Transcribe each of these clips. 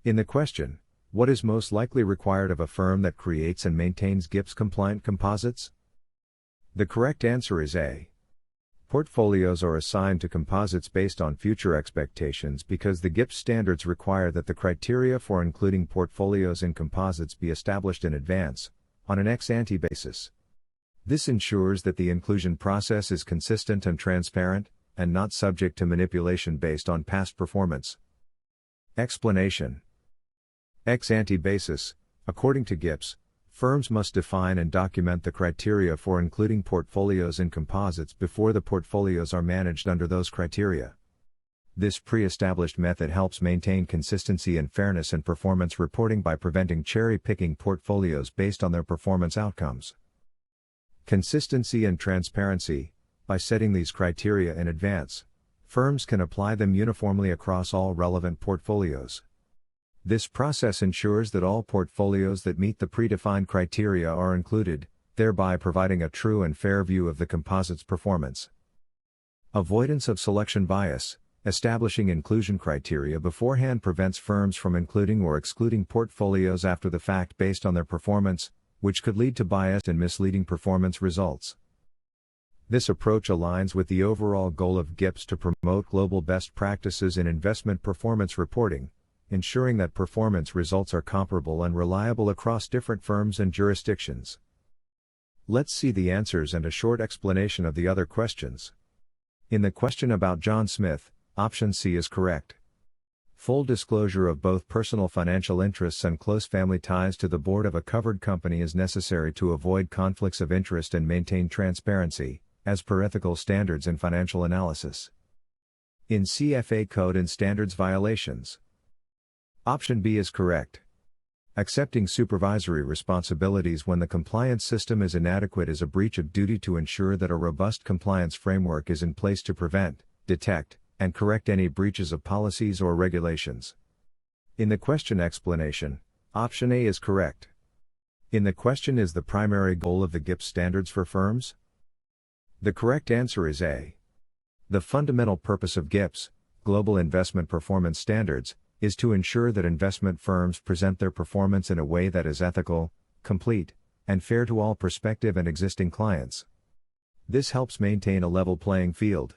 In the question, what is most likely required of a firm that creates and maintains GIPS-compliant composites? The correct answer is A. Portfolios are assigned to composites based on future expectations because the GIPS standards require that the criteria for including portfolios in composites be established in advance, on an ex-ante basis. This ensures that the inclusion process is consistent and transparent, and not subject to manipulation based on past performance. Explanation. Ex-ante basis, according to GIPS, firms must define and document the criteria for including portfolios in composites before the portfolios are managed under those criteria. This pre-established method helps maintain consistency and fairness in performance reporting by preventing cherry-picking portfolios based on their performance outcomes. Consistency and transparency. By setting these criteria in advance, firms can apply them uniformly across all relevant portfolios. This process ensures that all portfolios that meet the predefined criteria are included, thereby providing a true and fair view of the composite's performance. Avoidance of selection bias. Establishing inclusion criteria beforehand prevents firms from including or excluding portfolios after the fact based on their performance, which could lead to biased and misleading performance results. This approach aligns with the overall goal of GIPS to promote global best practices in investment performance reporting, ensuring that performance results are comparable and reliable across different firms and jurisdictions. Let's see the answers and a short explanation of the other questions. In the question about John Smith, option C is correct. Full disclosure of both personal financial interests and close family ties to the board of a covered company is necessary to avoid conflicts of interest and maintain transparency, as per ethical standards in financial analysis. In CFA Code and Standards violations. Option B is correct. Accepting supervisory responsibilities when the compliance system is inadequate is a breach of duty to ensure that a robust compliance framework is in place to prevent, detect, and correct any breaches of policies or regulations. In the question explanation, option A is correct. In the question, is the primary goal of the GIPS standards for firms? The correct answer is A. The fundamental purpose of GIPS, Global Investment Performance Standards, is to ensure that investment firms present their performance in a way that is ethical, complete, and fair to all prospective and existing clients. This helps maintain a level playing field.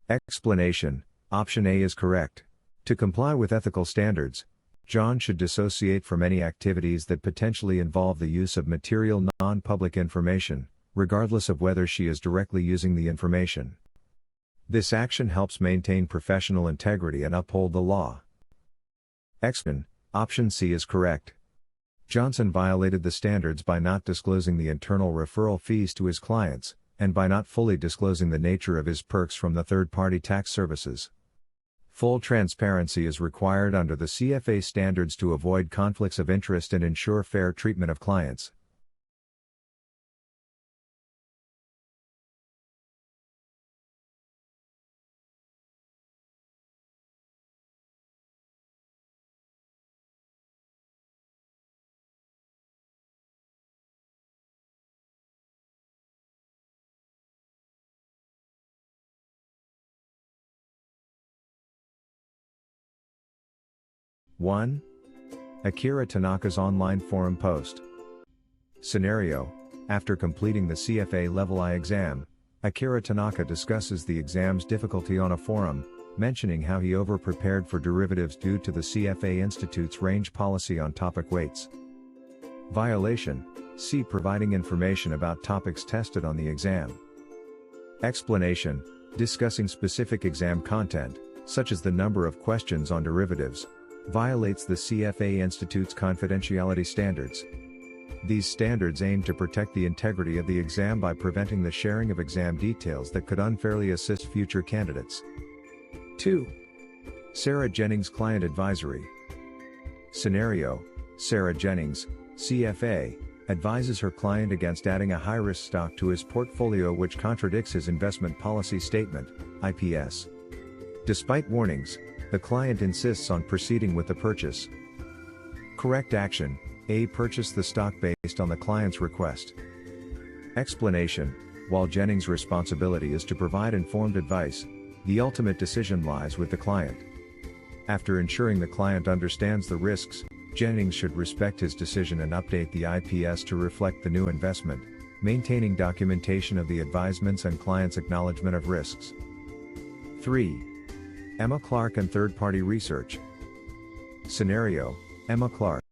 Explanation. Option A is correct. To comply with ethical standards, John should dissociate from any activities that potentially involve the use of material non-public information, regardless of whether she is directly using the information. This action helps maintain professional integrity and uphold the law. Option C is correct. Johnson violated the standards by not disclosing the internal referral fees to his clients, and by not fully disclosing the nature of his perks from the third-party tax services. Full transparency is required under the CFA standards to avoid conflicts of interest and ensure fair treatment of clients. One. Akira Tanaka's online forum post. Scenario: after completing the CFA Level I exam, Akira Tanaka discusses the exam's difficulty on a forum, mentioning how he over-prepared for derivatives due to the CFA Institute's range policy on topic weights. Violation: C. Providing information about topics tested on the exam. Explanation: discussing specific exam content, such as the number of questions on derivatives, violates the CFA Institute's confidentiality standards. These standards aim to protect the integrity of the exam by preventing the sharing of exam details that could unfairly assist future candidates. 2. Sarah Jennings Client Advisory. Scenario: Sarah Jennings, CFA, advises her client against adding a high-risk stock to his portfolio which contradicts his investment policy statement, IPS. Despite warnings, the client insists on proceeding with the purchase. Correct action: A. Purchase the stock based on the client's request. Explanation: while Jennings' responsibility is to provide informed advice, the ultimate decision lies with the client. After ensuring the client understands the risks, Jennings should respect his decision and update the IPS to reflect the new investment, maintaining documentation of the advisements and client's acknowledgement of risks. 3. Emma Clark and third-party research. Scenario: Emma Clark